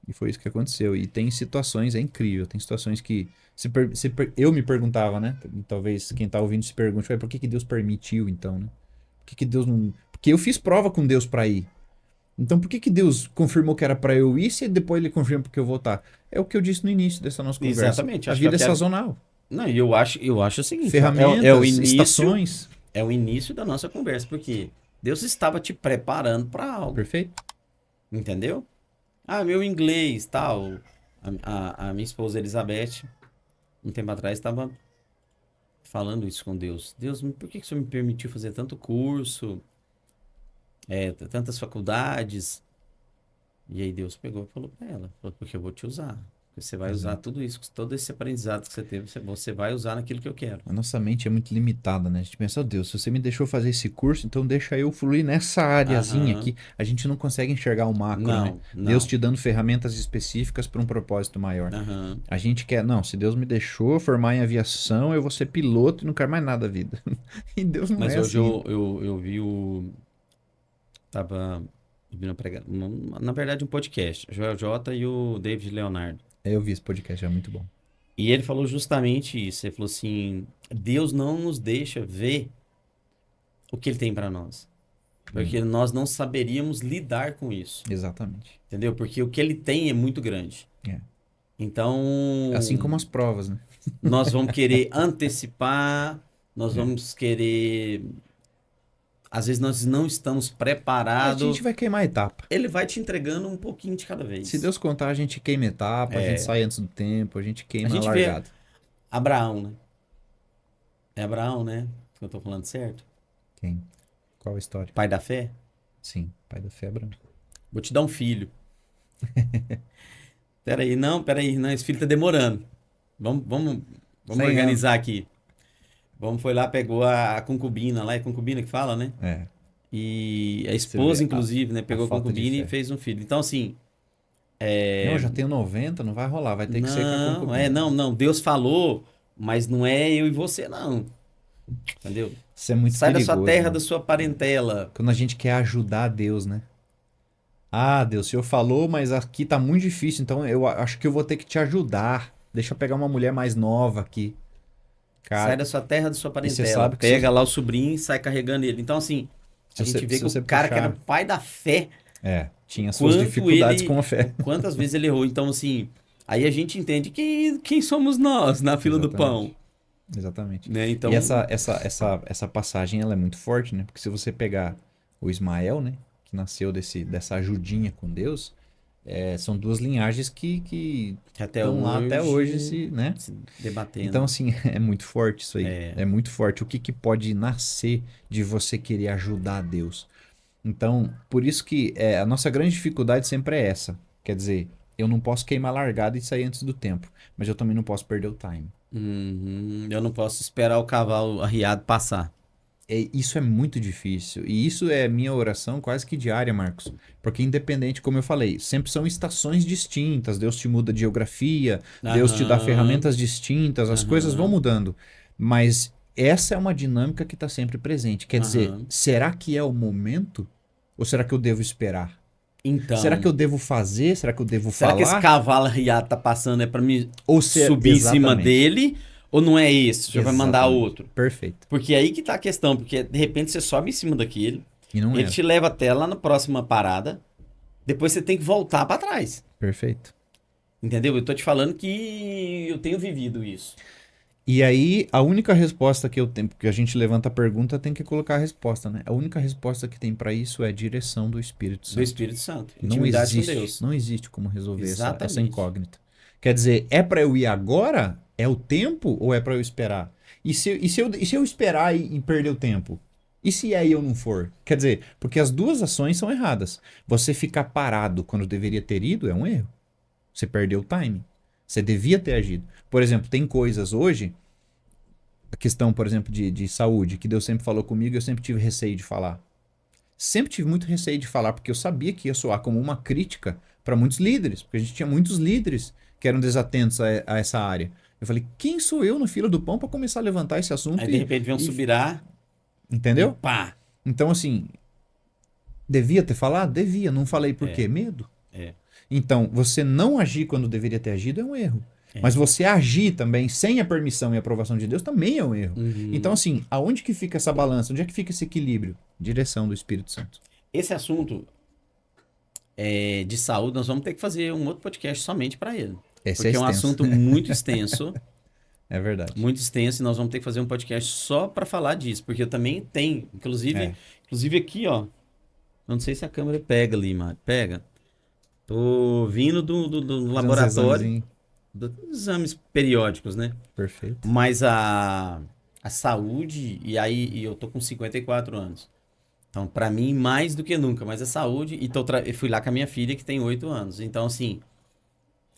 E foi isso que aconteceu. E tem situações, é incrível, tem situações que eu me perguntava, né? E talvez quem tá ouvindo se pergunte, "Ué, por que que Deus permitiu então, né? Por que que Deus não... Porque eu fiz prova com Deus para ir. Então por que que Deus confirmou que era para eu ir se depois ele confirma porque eu voltar? É o que eu disse no início dessa nossa conversa. Exatamente. A Acho que vida é sazonal. Não, e eu acho o seguinte, ó, é o Ferramentas, início, estações. é o início da nossa conversa, porque Deus estava te preparando para algo, Perfeito? entendeu? Ah, meu inglês, tal. A minha esposa Elizabeth, um tempo atrás, estava falando isso com Deus. Deus, por que que o Senhor me permitiu fazer tanto curso, tantas faculdades? E aí Deus pegou e falou para ela, falou, porque eu vou te usar. Porque você vai usar Exato. tudo isso, todo esse aprendizado que você teve, você vai usar naquilo que eu quero. A nossa mente é muito limitada, né? A gente pensa, oh Deus, se você me deixou fazer esse curso, então deixa eu fluir nessa areazinha Aham. aqui. A gente não consegue enxergar o macro, né? Não, Deus não. te dando ferramentas específicas para um propósito maior. Aham. A gente quer, não, se Deus me deixou formar em aviação, eu vou ser piloto e não quero mais nada da vida. E Deus não Mas é hoje assim. eu vi tava ouvindo pregar, na verdade um podcast, Joel J e o David Leonardo. Eu vi esse podcast, é muito bom. E ele falou justamente isso. Ele falou assim: Deus não nos deixa ver o que ele tem para nós. Porque nós não saberíamos lidar com isso. Exatamente. Entendeu? Porque o que ele tem é muito grande. É. Então, Assim como as provas, né? nós vamos querer antecipar, nós É. vamos querer. Às vezes nós não estamos A preparados. gente vai queimar a etapa. Ele vai te entregando um pouquinho de cada Se vez. Deus contar, a gente queima etapa, a gente sai antes do tempo, a gente A queima a gente vê largada. Abraão, né? É Abraão, né? Que eu tô falando certo? Quem? Qual a história? Pai da fé? Sim, pai da fé branca. Vou te dar um filho. Peraí, não, esse filho tá demorando. Vamos 100 organizar aqui. Foi lá, pegou a concubina lá, é concubina que fala, né? É, E a você vê esposa, inclusive, né? Pegou a falta de concubina e fé. fez um filho. Então, assim, Não, eu já tenho 90, não vai rolar, vai ter que ser com a não, concubina. não, Deus falou, mas não é eu e você, não. Entendeu? Isso é muito Sai da sua perigoso, terra, mano. da sua parentela. Quando a gente quer ajudar Deus, né? Ah, Deus, o Senhor falou, mas aqui tá muito difícil, então eu acho que eu vou ter que te ajudar. Deixa eu pegar uma mulher mais nova aqui. Sai Cara, da sua terra, da sua e você parentela. sabe que Pega lá o sobrinho e sai carregando ele. Então, assim, a se gente vê se que você o cara que era puxar... pai da fé, tinha suas quanto dificuldades ele, com a fé. quantas vezes ele errou. Então, assim, aí a gente entende quem somos nós na fila do pão, Exatamente. Exatamente. né? Então, E essa passagem, ela é muito forte, né? Porque se você pegar o Ismael, né? Que nasceu dessa ajudinha com Deus, são duas linhagens que até estão lá até hoje, né? se debatendo. Então, assim, é muito forte isso aí. É. É muito forte. O que pode nascer de você querer ajudar a Deus? Então, por isso que a nossa grande dificuldade sempre é essa. Quer dizer, eu não posso queimar a largada e sair antes do tempo, mas eu também não posso perder o time. Eu não posso esperar o cavalo arriado passar. Isso é muito difícil. E isso é minha oração quase que diária, Marcos. Porque independente, como eu falei, sempre são estações distintas. Deus te muda de geografia, Deus te dá Aham, ferramentas distintas, as coisas vão aham, mudando. Mas essa é uma dinâmica que está sempre presente. Quer dizer, aham. será que é o momento? Ou será que eu devo esperar? Então, Será que eu devo fazer? Será que eu devo será que esse falar? cavalo arriado tá passando é pra me Ou subir em cima Exatamente. dele? Ou não é esse? Já vai mandar Exatamente. outro? Perfeito. Porque aí que tá a questão, porque de repente você sobe em cima daquele, E não ele é. te leva até lá na próxima parada, depois você tem que voltar pra trás. Perfeito. Entendeu? Eu tô te falando que eu tenho vivido isso. E aí, a única resposta que eu tenho, porque a gente levanta a pergunta, tem que colocar a resposta, né? A única resposta que tem para isso é a direção do Espírito Santo. Do Espírito Santo. Não Intimidade existe, com Deus. não existe como resolver essa Exatamente. incógnita. Quer dizer, é para eu ir agora? É o tempo ou é para eu esperar? E se eu esperar e perder o tempo? E se aí eu não for? Quer dizer, porque as duas ações são erradas. Você ficar parado quando deveria ter ido é um erro. Você perdeu o timing. Você devia ter agido. Por exemplo, tem coisas hoje, a questão, por exemplo, de saúde, que Deus sempre falou comigo e eu sempre tive receio de falar. Sempre tive muito receio de falar, porque eu sabia que ia soar como uma crítica para muitos líderes, porque a gente tinha muitos líderes que eram desatentos a essa área. Eu falei, quem sou eu na fila do pão para começar a levantar esse assunto? Aí de repente vem um subirá. Entendeu? E pá. Então, assim, devia ter falado? Devia. Não falei por quê? Medo. Então, você não agir quando deveria ter agido é um erro. Mas você agir também sem a permissão e aprovação de Deus também é um erro. Então, assim, aonde que fica essa balança? Onde é que fica esse equilíbrio? Direção do Espírito Santo. Esse assunto de saúde, nós vamos ter que fazer um outro podcast somente para ele. Porque é um assunto muito extenso. É verdade. Muito extenso, e nós vamos ter que fazer um podcast só para falar disso. Porque eu também tenho, inclusive aqui, ó. Não sei se a câmera pega ali, Mário. Pega. Tô vindo do laboratório. Dos exames periódicos, né? Perfeito. Mas a saúde, e eu tô com 54 anos. Então, para mim, mais do que nunca, mas a saúde, e eu fui lá com a minha filha, que tem 8 anos. Então, assim,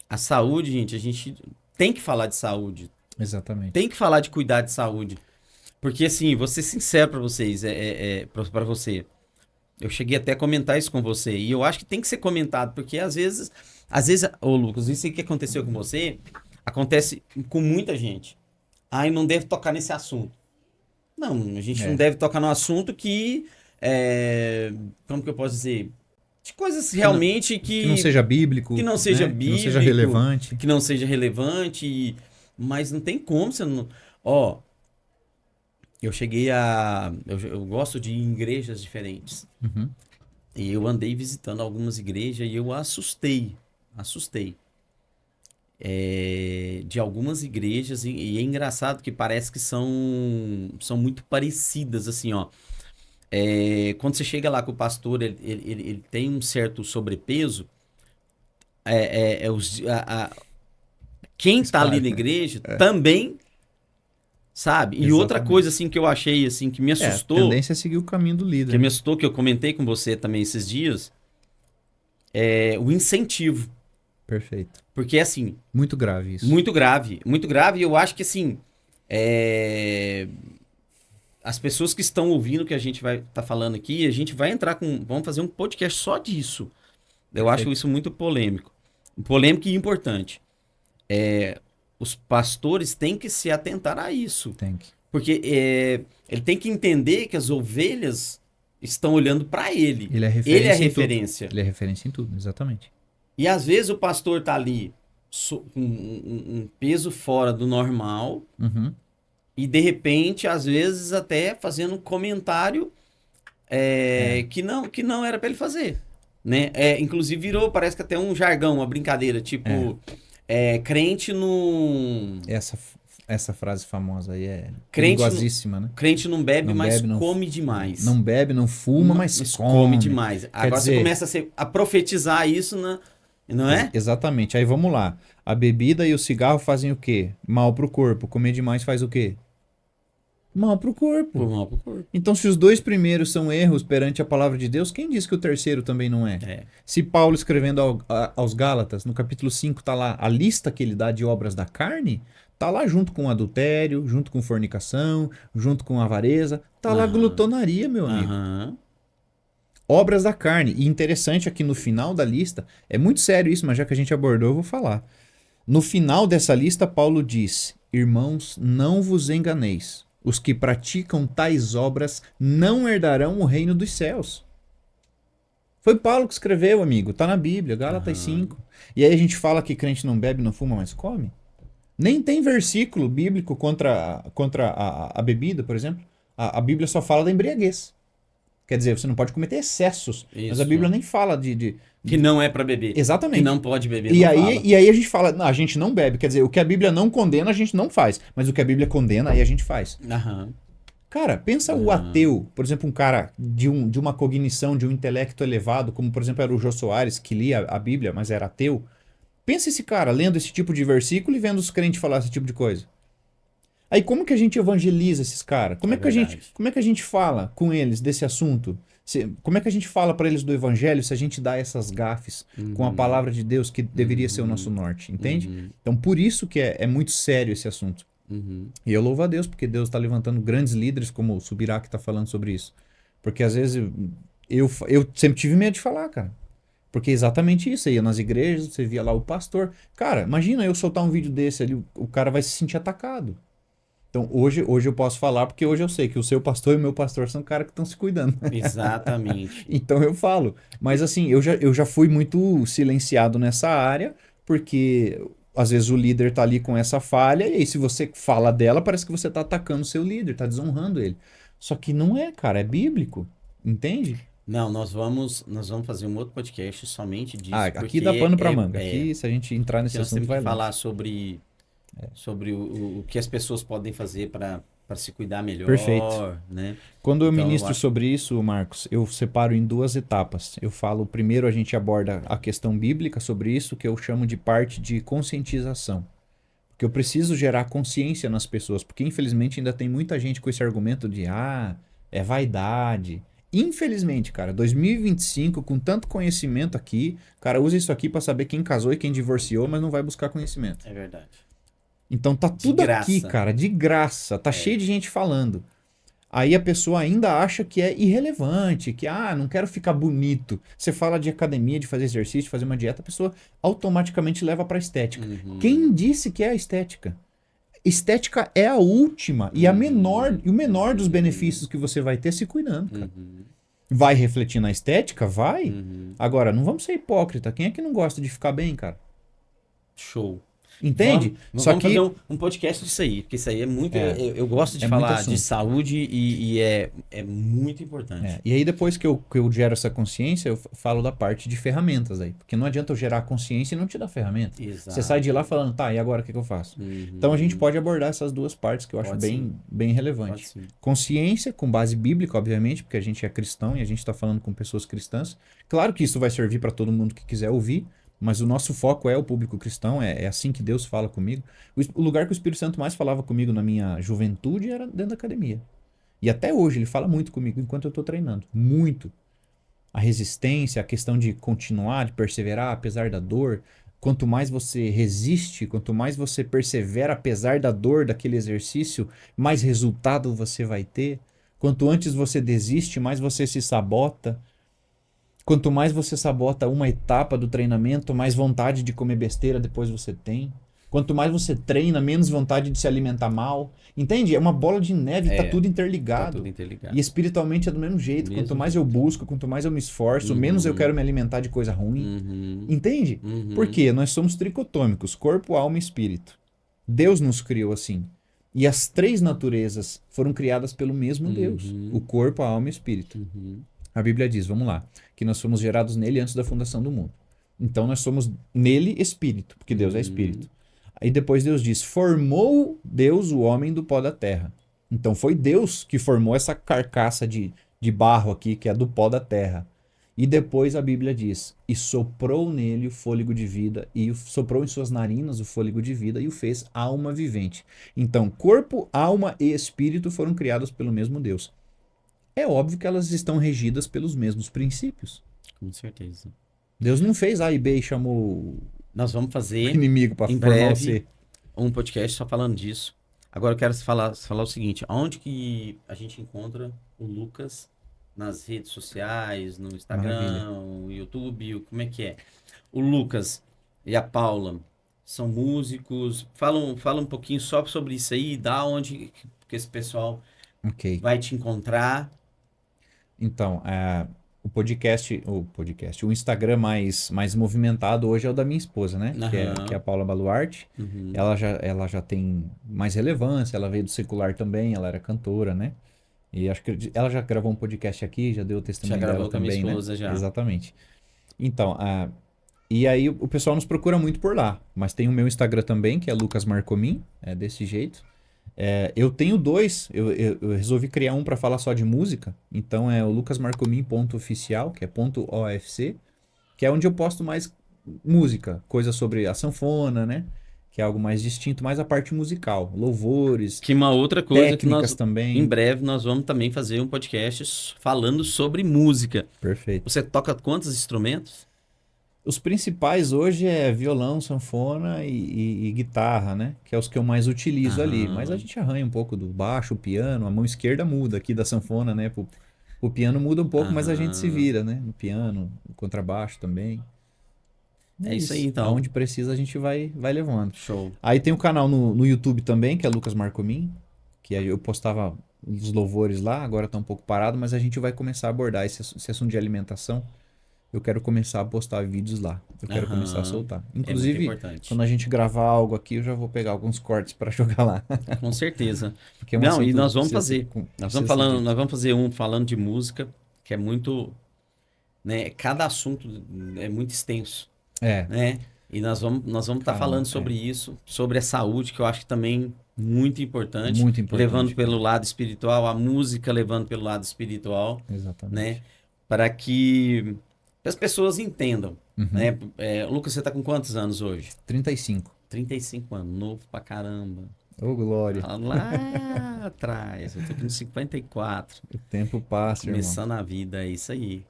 a saúde, gente, a gente tem que falar de saúde. Exatamente. Tem que falar de cuidar de saúde. Porque, assim, vou ser sincero para vocês, para você. Eu cheguei até a comentar isso com você, e eu acho que tem que ser comentado, porque às vezes, ô Lucas, isso que aconteceu com você, acontece com muita gente. Ai, não deve tocar nesse assunto. Não, a gente não deve tocar no assunto que, como que eu posso dizer? De coisas realmente que não seja bíblico. Que não seja bíblico. Que não seja relevante. Que não seja relevante, mas não tem como você não... Ó, eu cheguei a... Eu gosto de ir em igrejas diferentes. Uhum. E eu andei visitando algumas igrejas e eu assustei. De algumas igrejas, e é engraçado que parece que são muito parecidas, assim, ó. Quando você chega lá com o pastor, ele tem um certo sobrepeso, quem tá ali na igreja também, sabe? E Exatamente. outra coisa, assim, que eu achei, assim, que me assustou... A tendência é seguir o caminho do líder. Que me assustou, que eu comentei com você também esses dias, o incentivo. Perfeito. Porque, assim... Muito grave isso. Muito grave. E eu acho que, assim... As pessoas que estão ouvindo o que a gente vai estar falando aqui, a gente vai entrar com... Vamos fazer um podcast só disso. Eu acho isso muito polêmico. Polêmico e importante. Os pastores têm que se atentar a isso. Tem que. Porque ele tem que entender que as ovelhas estão olhando para ele. Ele é referência. Ele é referência. Ele é referência em tudo, exatamente. E às vezes o pastor tá ali com um peso fora do normal, Uhum. e de repente, às vezes, até fazendo um comentário que não era para ele fazer. Né? Inclusive virou, parece que até um jargão, uma brincadeira, tipo, crente não... Essa frase famosa aí é perigosíssima, né? Crente não bebe, mas come demais. Não bebe, não fuma, mas come demais. Agora você começa a profetizar isso, não é? Exatamente. Aí vamos lá. A bebida e o cigarro fazem o quê? Mal pro corpo. Comer demais faz o quê? Mal pro corpo. Mal pro corpo. Então, se os dois primeiros são erros perante a palavra de Deus, quem diz que o terceiro também não é? Se Paulo, escrevendo aos Gálatas, no capítulo 5, tá lá a lista que ele dá de obras da carne, tá lá junto com adultério, junto com fornicação, junto com avareza, tá lá glutonaria, meu amigo. Obras da carne. E interessante aqui no final da lista, é muito sério isso, mas já que a gente abordou, eu vou falar. No final dessa lista, Paulo diz: irmãos, não vos enganeis. Os que praticam tais obras não herdarão o reino dos céus. Foi Paulo que escreveu, amigo. Tá na Bíblia, Gálatas 5. E aí a gente fala que crente não bebe, não fuma, mas come. Nem tem versículo bíblico contra a bebida, por exemplo. A Bíblia só fala da embriaguez. Quer dizer, você não pode cometer excessos. Isso. Mas a Bíblia nem fala Que não é para beber. Exatamente. Que não pode beber. E não aí, fala. e aí a gente fala, não, a gente não bebe. Quer dizer, o que a Bíblia não condena, a gente não faz. Mas o que a Bíblia condena, aí a gente faz. Aham. Cara, pensa o ateu, por exemplo, um cara de uma cognição, de um intelecto elevado, como por exemplo era o Jô Soares, que lia a Bíblia, mas era ateu. Pensa esse cara lendo esse tipo de versículo e vendo os crentes falar esse tipo de coisa. Aí como que a gente evangeliza esses caras? Como é que a gente fala com eles desse assunto? Como é que a gente fala para eles do evangelho se a gente dá essas gafes com a palavra de Deus que deveria ser o nosso norte, entende? Então por isso que é muito sério esse assunto. E eu louvo a Deus porque Deus está levantando grandes líderes como o Subirá que está falando sobre isso. Porque às vezes eu sempre tive medo de falar, cara. Porque é exatamente isso. Você ia nas igrejas, você via lá o pastor. Cara, imagina eu soltar um vídeo desse ali, o cara vai se sentir atacado. Então hoje eu posso falar porque hoje eu sei que o seu pastor e o meu pastor são caras que estão se cuidando. Exatamente. Então eu falo. Mas assim, eu já fui muito silenciado nessa área, porque às vezes o líder tá ali com essa falha, e aí se você fala dela, parece que você tá atacando o seu líder, tá desonrando ele. Só que não é, cara, é bíblico. Entende? Não, nós vamos fazer um outro podcast somente disso. Ah, aqui porque dá pano pra manga. Aqui, se a gente entrar nesse nós assunto, temos vai que lá. falar sobre o que as pessoas podem fazer para se cuidar melhor, Perfeito. né? Quando eu Então, ministro sobre isso, Marcos, eu separo em duas etapas. Eu falo, primeiro a gente aborda a questão bíblica sobre isso, que eu chamo de parte de conscientização. Porque eu preciso gerar consciência nas pessoas, porque infelizmente ainda tem muita gente com esse argumento de, é vaidade. Infelizmente, cara, 2025, com tanto conhecimento aqui, o cara usa isso aqui pra saber quem casou e quem divorciou, mas não vai buscar conhecimento. É verdade. Então tá tudo aqui, cara, de graça. Tá cheio de gente falando. Aí a pessoa ainda acha que é irrelevante, que, não quero ficar bonito. Você fala de academia, de fazer exercício, de fazer uma dieta, a pessoa automaticamente leva pra estética. Quem disse que é a estética? Estética é a última e o menor dos benefícios que você vai ter se cuidando, cara. Vai refletir na estética? Vai. Agora, não vamos ser hipócrita. Quem é que não gosta de ficar bem, cara? Show. Entende? Vamos fazer um podcast disso aí, porque isso aí é muito. Eu gosto de falar de saúde e é muito importante. E aí, depois que eu gero essa consciência, eu falo da parte de ferramentas aí. Porque não adianta eu gerar consciência e não te dar ferramenta. Exato. Você sai de lá falando, tá, e agora o que eu faço? Então a gente pode abordar essas duas partes que eu acho bem relevante. Consciência, com base bíblica, obviamente, porque a gente é cristão e a gente está falando com pessoas cristãs. Claro que isso vai servir para todo mundo que quiser ouvir. Mas o nosso foco é o público cristão, é assim que Deus fala comigo. O lugar que o Espírito Santo mais falava comigo na minha juventude era dentro da academia. E até hoje ele fala muito comigo enquanto eu estou treinando. Muito. A resistência, a questão de continuar, de perseverar apesar da dor. Quanto mais você resiste, quanto mais você persevera apesar da dor daquele exercício, mais resultado você vai ter. Quanto antes você desiste, mais você se sabota. Quanto mais você sabota uma etapa do treinamento, mais vontade de comer besteira depois você tem. Quanto mais você treina, menos vontade de se alimentar mal. Entende? É uma bola de neve, tá tudo interligado. Tá tudo interligado. E espiritualmente é do mesmo jeito. Quanto mais eu busco, quanto mais eu me esforço, menos eu quero me alimentar de coisa ruim. Entende? Por quê? Nós somos tricotômicos, corpo, alma e espírito. Deus nos criou assim. E as três naturezas foram criadas pelo mesmo Deus. O corpo, a alma e o espírito. A Bíblia diz, vamos lá, que nós fomos gerados nele antes da fundação do mundo. Então nós somos nele espírito, porque Deus é espírito. Aí depois Deus diz, formou Deus o homem do pó da terra. Então foi Deus que formou essa carcaça de barro aqui, que é do pó da terra. E depois a Bíblia diz, e soprou nele o fôlego de vida, e soprou em suas narinas o fôlego de vida, e o fez alma vivente. Então corpo, alma e espírito foram criados pelo mesmo Deus. É óbvio que elas estão regidas pelos mesmos princípios. Com certeza. Deus não fez A e B e chamou Nós vamos fazer o inimigo para formar você. Um podcast só falando disso. Agora eu quero falar o seguinte, onde que a gente encontra o Lucas nas redes sociais, no Instagram, no YouTube, como é que é? O Lucas e a Paula são músicos, fala um pouquinho só sobre isso aí, da onde que esse pessoal vai te encontrar. Então, o Instagram mais movimentado hoje é o da minha esposa, né? Que é a Paula Baluarte. Ela já tem mais relevância, ela veio do secular também, ela era cantora, né? E acho que ela já gravou um podcast aqui, já deu o testemunho dela gravou com a minha também, né? esposa, já. Exatamente. Então, e aí o pessoal nos procura muito por lá. Mas tem o meu Instagram também, que é Lucas Marcomin, é desse jeito. Eu tenho dois, eu resolvi criar um para falar só de música. Então é o lucasmarcomin.oficial, que é .ofc, que é onde eu posto mais música, coisa sobre a sanfona, né? Que é algo mais distinto, mais a parte musical, louvores, Que uma outra coisa que técnicas nós, em também. breve, nós vamos também fazer um podcast falando sobre música. Perfeito. Você toca quantos instrumentos? Os principais hoje é violão, sanfona e guitarra, né? Que é os que eu mais utilizo ali. Mas a Aham. gente arranha um pouco do baixo, o piano, a mão esquerda muda aqui da sanfona, né? O piano muda um pouco, mas a gente se Aham. vira, né? No piano, no contrabaixo também. É É isso aí, isso. então. Aonde precisa a gente vai levando. Show. Aí tem o canal no YouTube também, que é Lucas Marcomin, que aí eu postava os louvores lá, agora tá um pouco parado, mas a gente vai começar a abordar esse assunto de alimentação. Eu quero começar a postar vídeos lá. Eu quero começar a Aham. soltar. É muito Inclusive, importante. quando a gente gravar algo aqui, eu já vou pegar alguns cortes para jogar lá. Com certeza. Porque é um Não, e assunto nós que vamos fazer. precisa ser Nós dito. vamos fazer um falando de música, que é muito, né? Cada assunto é muito extenso, É, né? E nós vamos estar falando calma, sobre isso, sobre a saúde, que eu acho que também muito importante, muito levando importante, pelo cara. lado espiritual, a música levando pelo lado espiritual, né? Exatamente. Para que as pessoas entendam, Uhum. né? Lucas, você está com quantos anos hoje? 35. 35 anos, novo pra caramba. Ô, glória. Lá atrás, eu tô com 54, O tempo passa, irmão. começando a vida, é isso aí.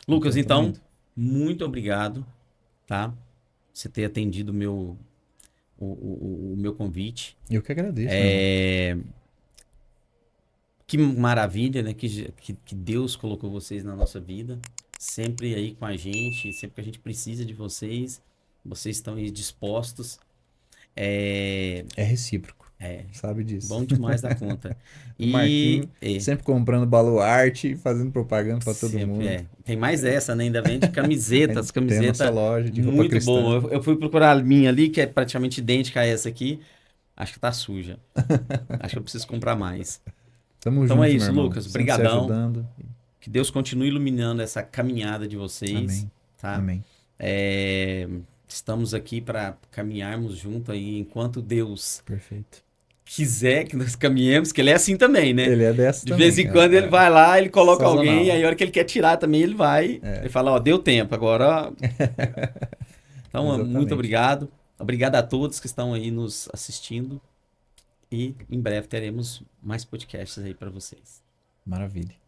O Lucas, tempo então, indo. muito obrigado, tá? Você ter atendido o meu convite. Eu que agradeço, meu irmão. É, que maravilha, né? Que Deus colocou vocês na nossa vida, sempre aí com a gente, sempre que a gente precisa de vocês, vocês estão aí dispostos. É, É recíproco. é Sabe disso. bom demais da conta. O Marquinho sempre comprando baluarte e fazendo propaganda para todo Sempre mundo. é. Tem mais essa, né? Ainda vende camisetas, Tem a nossa camiseta loja de roupa muito cristã. boa. Eu fui procurar a minha ali, que é praticamente idêntica a essa aqui. Acho que tá suja. Acho que eu preciso comprar mais. Tamo Então é junto, meu isso, irmão. Lucas. Sempre se Brigadão. ajudando. Que Deus continue iluminando essa caminhada de vocês, Amém. tá? Amém. Estamos aqui para caminharmos junto aí enquanto Deus Perfeito. quiser que nós caminhemos, que ele é assim também, né? Ele é dessa De também. vez em quando ele vai lá, ele coloca alguém, Sazonal. aí a hora que ele quer tirar também, ele vai, ele fala, ó, deu tempo, agora... Então, muito Exatamente. obrigado. Obrigado a todos que estão aí nos assistindo e em breve teremos mais podcasts aí para vocês. Maravilha.